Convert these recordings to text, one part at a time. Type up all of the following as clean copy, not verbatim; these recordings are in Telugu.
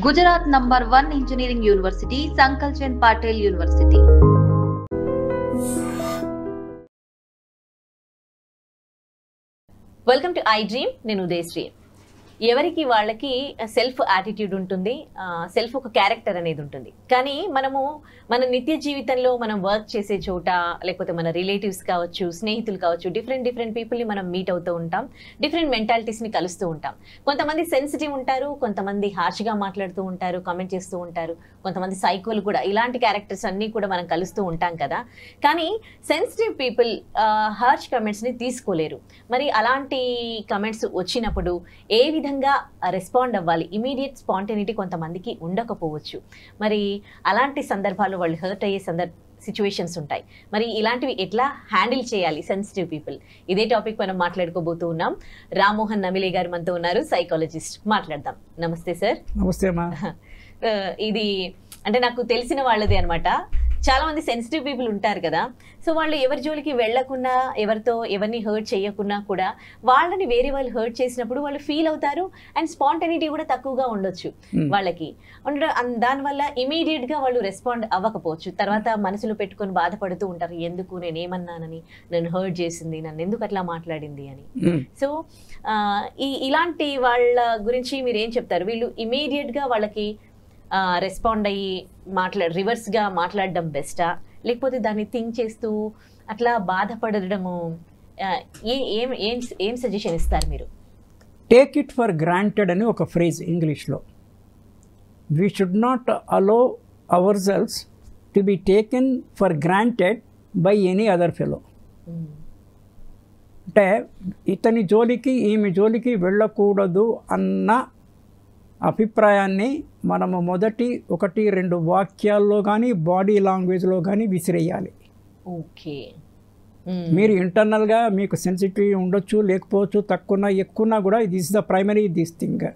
Gujarat #1 Engineering University, Sankal Chand Patel University. Welcome to I dream. నేను ఉదయశ్రీ. ఎవరికి వాళ్ళకి సెల్ఫ్ యాటిట్యూడ్ ఉంటుంది, సెల్ఫ్ ఒక క్యారెక్టర్ అనేది ఉంటుంది. కానీ మనము మన నిత్య జీవితంలో మనం వర్క్ చేసే చోట, లేకపోతే మన రిలేటివ్స్ కావచ్చు, స్నేహితులు కావచ్చు, డిఫరెంట్ పీపుల్ని మనం మీట్ అవుతూ ఉంటాం, డిఫరెంట్ మెంటాలిటీస్ని కలుస్తూ ఉంటాం. కొంతమంది సెన్సిటివ్ ఉంటారు, కొంతమంది హార్ష్గా మాట్లాడుతూ ఉంటారు, కామెంట్ చేస్తూ ఉంటారు, కొంతమంది సైకోలు కూడా. ఇలాంటి క్యారెక్టర్స్ అన్నీ కూడా మనం కలుస్తూ ఉంటాం కదా. కానీ సెన్సిటివ్ పీపుల్ హార్ష్ కమెంట్స్ని తీసుకోలేరు. మరి అలాంటి కమెంట్స్ వచ్చినప్పుడు ఏ విధంగా రెస్పాండ్ అవ్వాలి? ఇమీడియట్ స్పాంటేనిటీ కొంతమందికి ఉండకపోవచ్చు. మరి అలాంటి సందర్భాలు వాళ్ళు హర్ట్ అయ్యే సిచ్యువేషన్స్ ఉంటాయి. మరి ఇలాంటివి ఎట్లా హ్యాండిల్ చేయాలి సెన్సిటివ్ పీపుల్? ఇదే టాపిక్ మనం మాట్లాడుకోబోతూ ఉన్నాం. రామ్మోహన్ నమిలే గారు మనతో ఉన్నారు, సైకాలజిస్ట్. మాట్లాడదాం. నమస్తే సార్. నమస్తే అమ్మా. ఇది అంటే నాకు తెలిసిన వాళ్ళది అనమాట. చాలా మంది సెన్సిటివ్ పీపుల్ ఉంటారు కదా. సో వాళ్ళు ఎవరి జోలికి వెళ్లకుండా, ఎవరిని హర్ట్ చేయకున్నా కూడా వాళ్ళని వేరే వాళ్ళు హర్ట్ చేసినప్పుడు వాళ్ళు ఫీల్ అవుతారు. అండ్ స్పాంటనిటీ కూడా తక్కువగా ఉండొచ్చు వాళ్ళకి. దానివల్ల ఇమీడియట్ గా వాళ్ళు రెస్పాండ్ అవ్వకపోవచ్చు. తర్వాత మనసులో పెట్టుకొని బాధపడుతూ ఉంటారు, ఎందుకు నేనేమన్నానని, నన్ను హర్ట్ చేసింది, నన్ను ఎందుకు అట్లా మాట్లాడింది అని. సో ఇలాంటి వాళ్ళ గురించి మీరు ఏం చెప్తారు? వీళ్ళు ఇమీడియట్ గా వాళ్ళకి రెస్పాండ్ అయ్యి రివర్స్గా మాట్లాడడం బెస్టా, లేకపోతే దాన్ని థింక్ చేస్తూ అట్లా బాధపడడము? ఏం సజెషన్ ఇస్తారు మీరు? టేక్ ఇట్ ఫర్ గ్రాంటెడ్ అని ఒక ఫ్రేజ్ ఇంగ్లీష్లో. We should not allow ourselves to be taken for granted by any other fellow. అంటే ఇతని జోలికి ఈమె జోలికి వెళ్ళకూడదు అన్న అభిప్రాయాన్ని మనము మొదటి 1-2 వాక్యాల్లో కానీ బాడీ లాంగ్వేజ్లో కానీ విసిరేయాలి. ఓకే. మీరు ఇంటర్నల్గా మీకు సెన్సిటివ్ ఉండొచ్చు, లేకపోవచ్చు, తక్కువ ఎక్కువన్నా కూడా this the primary this thing.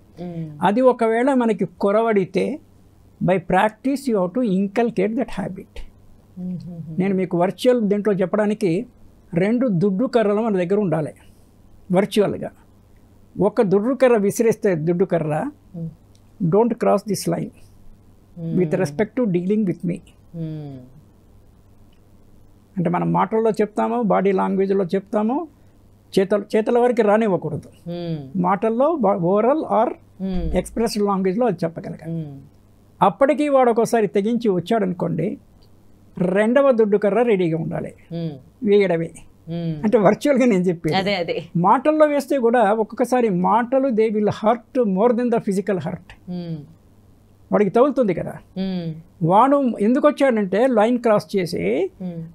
అది ఒకవేళ మనకి కొరవడితే by practice you have to inculcate that habit. నేను మీకు వర్చువల్ దీంట్లో చెప్పడానికి 2 దుడ్డు కర్రలు మన దగ్గర ఉండాలి వర్చువల్గా. ఒక దుడ్డు కర్ర విసిరేస్తే దుడ్డు కర్ర, don't cross this line with respect to dealing with me. అంటే మనం మాటల్లో చెప్తాము, బాడీ లాంగ్వేజ్లో చెప్తాము, చేతల వరకు రానివ్వకూడదు. మాటల్లో ఓరల్ ఆర్ ఎక్స్ప్రెస్ లాంగ్వేజ్లో అది చెప్పగలగాలి. అప్పటికీ వాడు ఒకసారి తెగించి వచ్చాడనుకోండి, 2వ దుడ్డు కర్ర రెడీగా ఉండాలి వేయడమే. అంటే వర్చువల్గా నేను చెప్పేది. మాటల్లో వేస్తే కూడా ఒక్కొక్కసారి మాటలు they will hurt more then the physical hurt. వాడికి తగులుతుంది కదా. వాడు ఎందుకు వచ్చాడంటే లైన్ క్రాస్ చేసి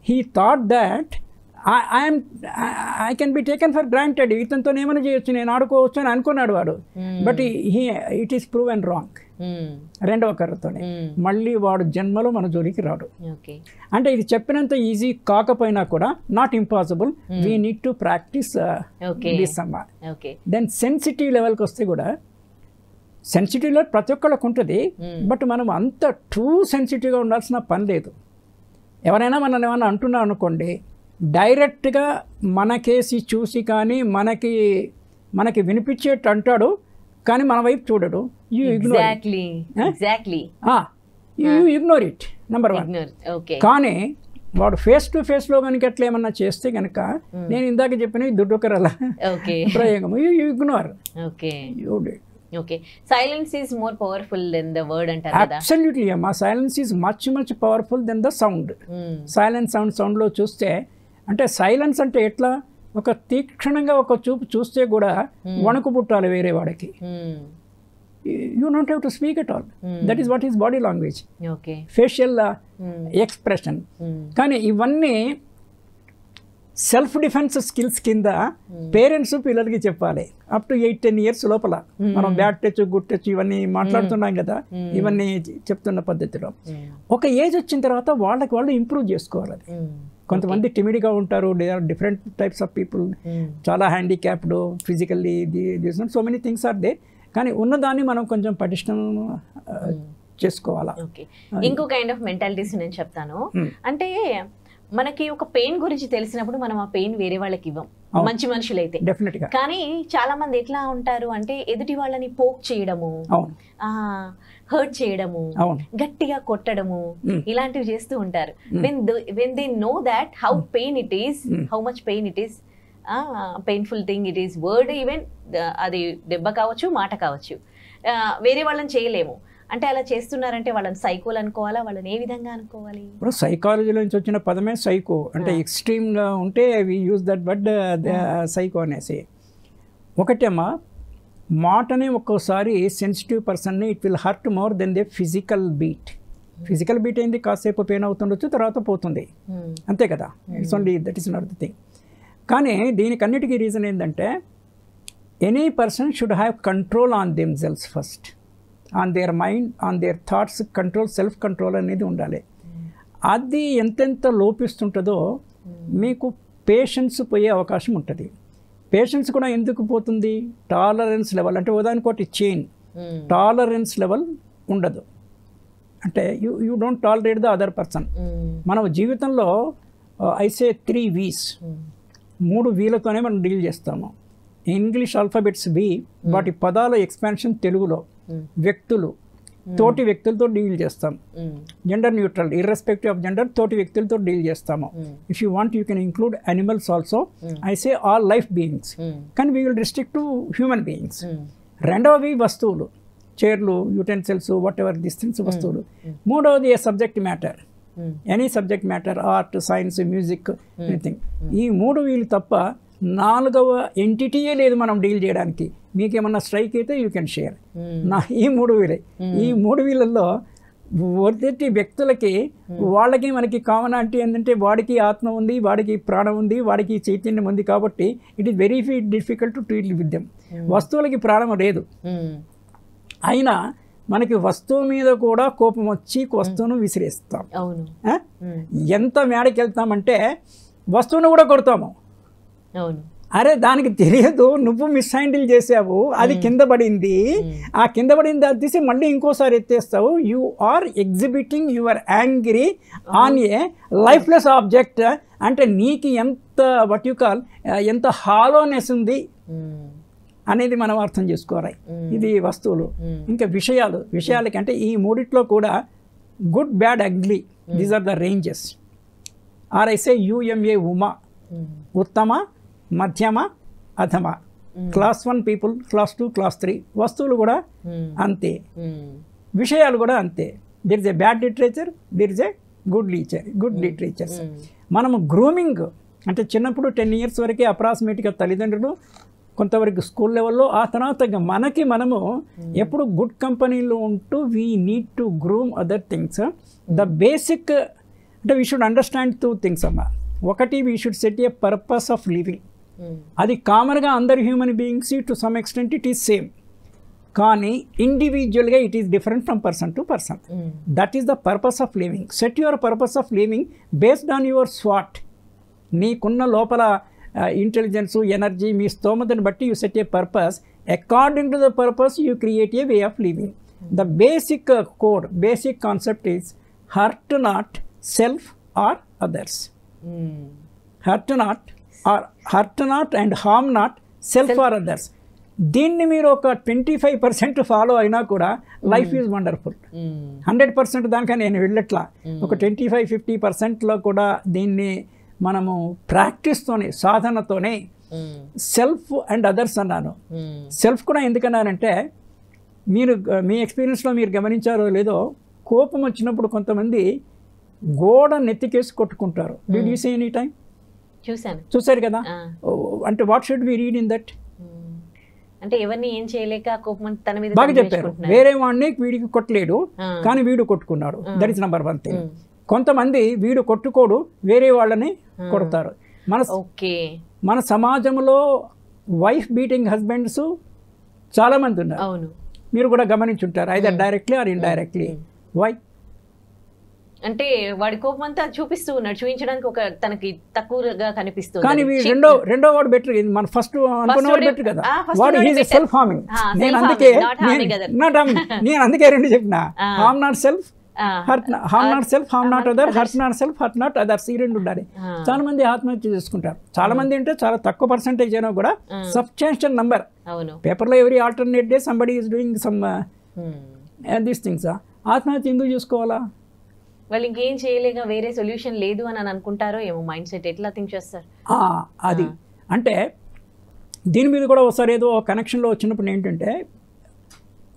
he thought that I can be taken for granted, ఇతనితో ఏమైనా చేయొచ్చు, నేను ఆడుకోవచ్చు అని అనుకున్నాడు వాడు. But it is prove and wrong. 2వ కర్రతోనే మళ్ళీ వాడు జన్మలో మన జోలికి రాడు. అంటే ఇది చెప్పినంత ఈజీ కాకపోయినా కూడా not impossible. We need to practice this అమ్మా. దెన్ సెన్సిటివ్ లెవెల్కి వస్తే కూడా, సెన్సిటివ్ లెవెల్ ప్రతి ఒక్కళ్ళకు ఉంటుంది, బట్ మనం అంత టూ సెన్సిటివ్గా ఉండాల్సిన పని లేదు. ఎవరైనా మనం ఏమైనా అంటున్నాం అనుకోండి, డైరెక్ట్గా మన కేసి చూసి కానీ మనకి వినిపించేట్టు అంటాడు, కానీ మన వైపు చూడడు. You ignore it, number 1. కానీ వాడు ఫేస్ టు ఫేస్లో కనుక ఎట్లా ఏమన్నా చేస్తే కనుక, నేను ఇందాక చెప్పిన దుడ్డుకరల ప్రయోగం, you ignore. Silence is more powerful than the word అంటారు కదా. Absolutely అమ్మా. Silence is much powerful than the sound. Silence సౌండ్లో చూస్తే, అంటే సైలెన్స్ అంటే ఎట్లా, ఒక తీక్షణంగా ఒక చూపు చూస్తే కూడా వణుకు పుట్టాలి వేరే వాడికి. You don't have to speak at all. That is what is body language, facial expression. కానీ ఇవన్నీ సెల్ఫ్ డిఫెన్స్ స్కిల్స్ కింద పేరెంట్స్ పిల్లలకి చెప్పాలి. అప్ టు 8-10 years లోపల మనం బ్యాడ్ టచ్, గుడ్ టచ్ ఇవన్నీ మాట్లాడుతున్నాం కదా, ఇవన్నీ చెప్తున్న పద్ధతిలో. ఒక ఏజ్ వచ్చిన తర్వాత వాళ్ళు ఇంప్రూవ్ చేసుకోవాలి. కొంతమంది టిమిడ్గా ఉంటారు, they are different types of people, చాలా handicapped physically, so many things are they. కానీ ఉన్నదాన్ని మనం కొంచెం పటిష్టం చేసుకోవాలా. ఇంకో కైండ్ ఆఫ్ మెంటాలిటీస్ నేను చెప్తాను. అంటే మనకి ఒక పెయిన్ గురించి తెలిసినప్పుడు మనం ఆ పెయిన్ వేరే వాళ్ళకి ఇవ్వం, మంచి మనుషులైతే. కానీ చాలా మంది ఎట్లా ఉంటారు అంటే ఎదుటి వాళ్ళని పోక్ చేయడము, హర్ట్ చేయడము, అవును గట్టిగా కొట్టడము, ఇలాంటివి చేస్తూ ఉంటారు. When they know that how pain it is, how much pain it is, painful thing it is, word even అది దెబ్బ కావచ్చు, మాట కావచ్చు, వేరే వాళ్ళని చేయలేము అంటే అలా చేస్తున్నారంటే వాళ్ళని సైకోలు అనుకోవాలా, వాళ్ళని ఏ విధంగా అనుకోవాలి? ఇప్పుడు సైకాలజీ నుంచి వచ్చిన పదమే సైకో, అంటే ఎక్స్ట్రీమ్గా ఉంటే we use that but psycho అనేసి. ఒకటేమా మాటనే ఒక్కోసారి సెన్సిటివ్ పర్సన్ని it will hurt more than the physical beat. Physical beat అయింది కాసేపు పెయిన్ అవుతుండొచ్చు, తర్వాత పోతుంది, అంతే కదా. It's only that is not the thing. కానీ దీనికన్నిటికీ రీజన్ ఏంటంటే any person should have control on themselves first, on their mind, on their thoughts control, self control అనేది ఉండాలి. అది ఎంతెంత లోపిస్తుంటుందో మీకు పేషెన్స్ పోయే అవకాశం ఉంటుంది. పేషెన్స్ కూడా ఎందుకు పోతుంది? టాలరెన్స్ లెవెల్, అంటే ఉదాహరణకోటి చైన్, టాలరెన్స్ లెవెల్ ఉండదు, అంటే you don't tolerate the other person. మనం జీవితంలో ఐసే 3 V's, 3 వీలతోనే మనం డీల్ చేస్తాము. ఇంగ్లీష్ ఆల్ఫాబెట్స్ వి, వాటి పదాల ఎక్స్పాన్షన్ తెలుగులో వ్యక్తులు, తోటి వ్యక్తులతో డీల్ చేస్తాం. Gender neutral, irrespective of gender, తోటి వ్యక్తులతో డీల్ చేస్తాము. If you want you can include animals also. I say all life beings, కానీ we will restrict to human beings. రెండవది వస్తువులు, చైర్లు, utensils, whatever this things వస్తువులు. మూడవది ఏ subject matter, any subject matter, art, science, music, anything. ఈ 3 వీలు తప్ప 4వ ఎంటిటీయే లేదు మనం డీల్ చేయడానికి. మీకేమన్నా స్ట్రైక్ అయితే యూ కెన్ షేర్. ఈ 3 వీలే. ఈ 3 వీళ్ళల్లో మొదటి వ్యక్తులకి వాళ్ళకి మనకి కామనాలిటీ ఏంటంటే వాడికి ఆత్మ ఉంది, వాడికి ప్రాణం ఉంది, వాడికి చైతన్యం ఉంది, కాబట్టి it is very difficult to treat with them. వస్తువులకి ప్రాణం లేదు, అయినా మనకి వస్తువు మీద కూడా కోపం వచ్చి వస్తువును విసిరేస్తాం. ఎంత మేడకి వెళ్తామంటే వస్తువును కూడా కొడతాము. అరే దానికి తెలియదు, నువ్వు మిస్ హ్యాండిల్ చేసావు, అది కింద పడింది, ఆ కింద పడింది అది తీసి మళ్ళీ ఇంకోసారి ఎత్తేస్తావు. You are exhibiting your angry on a lifeless object. అంటే నీకు ఎంత వాట్ యు కాల్ ఎంత హాలోనెస్ ఉంది అనేది మనం అర్థం చేసుకోవాలి. ఇది వస్తువులు. ఇంకా విషయాలకి అంటే ఈ 3 కూడా good, bad, ugly, these are the ranges. Or I say UMA Uma, ఉత్తమ, మధ్యమ, అధమ. Class 1 people, class 2, class 3. వస్తువులు కూడా అంతే, విషయాలు కూడా అంతే. There is a bad literature, there is a good literatures. మనము గ్రూమింగ్ అంటే చిన్నప్పుడు 10 years వరకే అప్రాక్సిమేట్గా తల్లిదండ్రులు, కొంతవరకు స్కూల్ లెవెల్లో, ఆ తర్వాత మనకి మనము ఎప్పుడు గుడ్ కంపెనీలో ఉంటూ we need to groom other things. The basic అంటే వీ షుడ్ అండర్స్టాండ్ 2 things అమ్మా. ఒకటి, we should set A purpose of living. అది కామన్గా అందరు human beings to some extent it is same, కానీ ఇండివిజువల్గా it is different from person to person. That is the purpose of living. Set your purpose of living based on your swat. నీకున్న లోపల ఇంటెలిజెన్స్, ఎనర్జీ, మీ స్తోమతను బట్టి you set A purpose. According to the purpose you create a way of living. The basic code, basic concept is hurt not self or others. Hurt not and harm not self or others. దీన్ని మీరు ఒక 25% ఫాలో అయినా కూడా లైఫ్ ఈజ్ వండర్ఫుల్. 100% దానికా నేను వెళ్ళట్లా. ఒక 25-50%లో కూడా దీన్ని మనము ప్రాక్టీస్తోనే, సాధనతోనే, సెల్ఫ్ అండ్ అదర్స్ అన్నాను. సెల్ఫ్ కూడా ఎందుకన్నానంటే, మీరు మీ ఎక్స్పీరియన్స్లో మీరు గమనించారో లేదో, కోపం వచ్చినప్పుడు కొంతమంది గోడ నెత్తికేసి కొట్టుకుంటారు. Did you see any time? చూసారు కదా. అంటే what should we read in that? అంటే ఎవరిని ఏం చేయలేక కోపం తన మీద బాగా చెప్పారు. వేరే వాడిని వీడికి కొట్టలేడు, కానీ వీడు కొట్టుకున్నాడు. That is number 1 thing. కొంతమంది వీడు కొట్టుకోడు, వేరే వాళ్ళని కొడతారు. మన సమాజంలో వైఫ్ బీటింగ్ హస్బెండ్స్ చాలా మంది ఉన్నారు. మీరు కూడా గమనించుంటారు, either directly or indirectly. Why అంటే వాడి కోపం అంతా చూపిస్తూ ఉన్నాడు, చూపించడానికి ఒక తనకి తక్కువగా కనిపిస్తుంది. కానీ రెండో వాడు బెటర్, మన ఫస్ట్ అనుకున్నవాడు బెటర్ కదా. వాడు హీజ్ సెల్ఫ్ హార్మింగ్. నేను అందుకే 2 చెప్పిన, harm not self, harm not self, harm not other, hurt not self, hurt not others. ఈ 2 ఉండాలి. చాలా మంది ఆత్మహత్య చేసుకుంటారు. చాలా మంది అంటే చాలా తక్కువ పర్సెంటేజ్ అయినా కూడా సబ్స్టాన్షియల్ నంబర్. పేపర్లో every alternate day somebody is doing some these things. ఆత్మహత్య ఎందుకు చేసుకోవాలా? వాళ్ళు ఇంకేం చేయలేక వేరే సొల్యూషన్ లేదు అని అనుకుంటారో ఏమో, మైండ్ సెట్ ఎట్లా థింక్ చేస్తారు? అది అంటే దీని మీద కూడా ఒకసారి ఏదో కనెక్షన్లో వచ్చినప్పుడు ఏంటంటే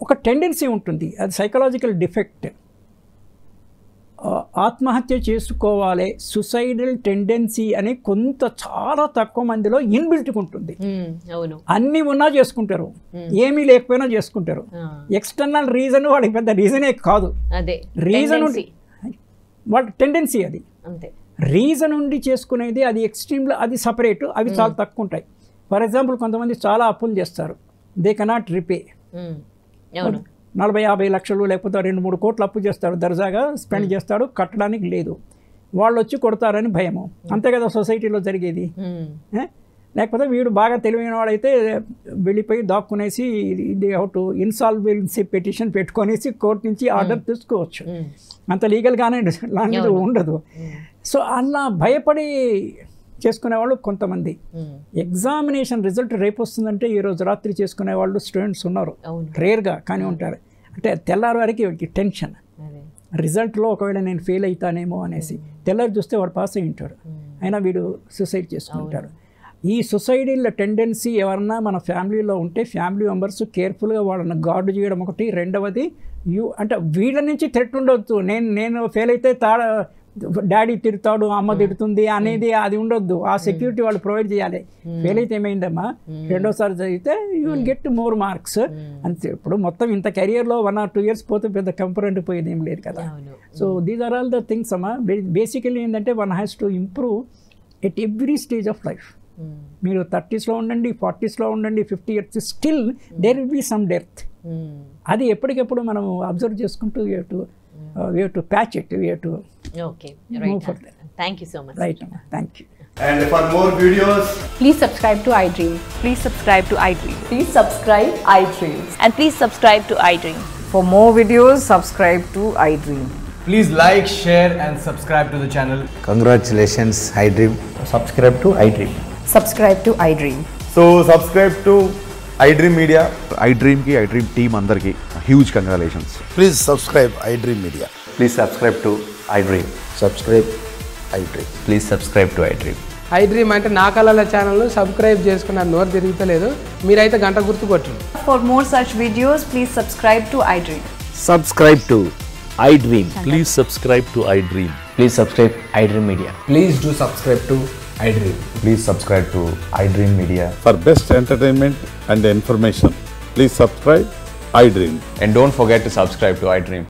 ఒక టెండెన్సీ ఉంటుంది, అది సైకలాజికల్ డిఫెక్ట్. ఆత్మహత్య చేసుకోవాలి, సుసైడల్ టెండెన్సీ అని చాలా తక్కువ మందిలో ఇన్బిల్ట్గా ఉంటుంది. అన్నీ ఉన్నా చేసుకుంటారు, ఏమీ లేకపోయినా చేసుకుంటారు. ఎక్స్టర్నల్ రీజన్ వాడికి పెద్ద రీజనే కాదు, రీజన్ వాడి టెండెన్సీ. అది రీజన్ ఉండి చేసుకునేది అది ఎక్స్ట్రీమ్లో, అది సపరేట్. అవి చాలా తక్కువ ఉంటాయి. ఫర్ ఎగ్జాంపుల్ కొంతమంది చాలా అప్పులు చేస్తారు, దే కెనాట్ రిపే. 40-50 లక్షలు లేకపోతే 2-3 కోట్లు అప్పు చేస్తాడు, దర్జాగా స్పెండ్ చేస్తాడు, కట్టడానికి లేదు. వాళ్ళు వచ్చి కొడతారని భయము. అంతే కదా సొసైటీలో జరిగేది. లేకపోతే వీడు బాగా తెలివైన వాడైతే వెళ్ళిపోయి దాక్కునేసి ఇది అవుట్ ఇన్సాల్వెన్సీ పిటిషన్ పెట్టుకొనేసి కోర్టు నుంచి ఆర్డర్ తీసుకోవచ్చు. అంత లీగల్గానే లాంటిది ఉండదు. సో అలా భయపడి చేసుకునే వాళ్ళు కొంతమంది. ఎగ్జామినేషన్ రిజల్ట్ రేపు వస్తుందంటే ఈరోజు రాత్రి చేసుకునే వాళ్ళు స్టూడెంట్స్ ఉన్నారు, రేర్గా కానీ ఉంటారు. అంటే తెల్లారి వారికి టెన్షన్, రిజల్ట్లో ఒకవేళ నేను ఫెయిల్ అవుతానేమో అనేసి. తెల్లారి చూస్తే వాడు పాస్ అయి ఉంటాడు, అయినా వీడు సూసైడ్ చేసుకుంటాడు. ఈ సుసైడల్ టెండెన్సీ ఎవరన్నా మన ఫ్యామిలీలో ఉంటే ఫ్యామిలీ మెంబర్స్ కేర్ఫుల్గా వాళ్ళని గార్డు చేయడం ఒకటి. రెండవది అంటే వీళ్ళ నుంచి థ్రెట్ ఉండొద్దు, నేను ఫెయిల్ అయితే డాడీ తిడతాడు, అమ్మ తిడుతుంది అనేది అది ఉండొద్దు. ఆ సెక్యూరిటీ వాళ్ళు ప్రొవైడ్ చేయాలి. ఫెయిల్ అయితే ఏమైందమ్మా, రెండోసారి చదివితే you will get more marks అంతే. ఇప్పుడు మొత్తం ఇంత కెరియర్లో 1 or 2 years పోతే పెద్ద కంపరెంట్ పోయేది ఏం లేదు కదా. So these are all the things అమ్మా. బేసికలీ ఏంటంటే one has to improve at every stage of life. మీరు 30sలో ఉండండి, 40sలో ఉండండి, 50 years, still there will be some death. అది ఎప్పటికెప్పుడు మనం అబ్జర్వ్ చేసుకుంటూ we have to patch it, we have to move further. Thank you so much. Right, thank you. And for more videos, please subscribe to iDream. Please subscribe to iDream. Please subscribe iDream. And please subscribe to iDream. For more videos, subscribe to iDream. please like, share and subscribe to the channel. Congratulations, iDream. Subscribe to iDream. Subscribe to iDream. So subscribe to iDream Media. iDream ki iDream team andarki huge congratulations. Please subscribe iDream Media. Please subscribe to iDream. Subscribe iDream. Please subscribe to iDream. iDream అంటే నా కళల ఛానల్ సబ్స్క్రైబ్ చేసుకున్న నోరు తిరుగుతలేదు, మీరైతే గంట గుర్తు కొట్టండి. For more such videos, please subscribe to iDream. Subscribe to iDream. Please subscribe to iDream. Please subscribe iDream Media. Please do subscribe to iDream. Please subscribe to iDream Media. For best entertainment and information, please subscribe iDream. And don't forget to subscribe to iDream.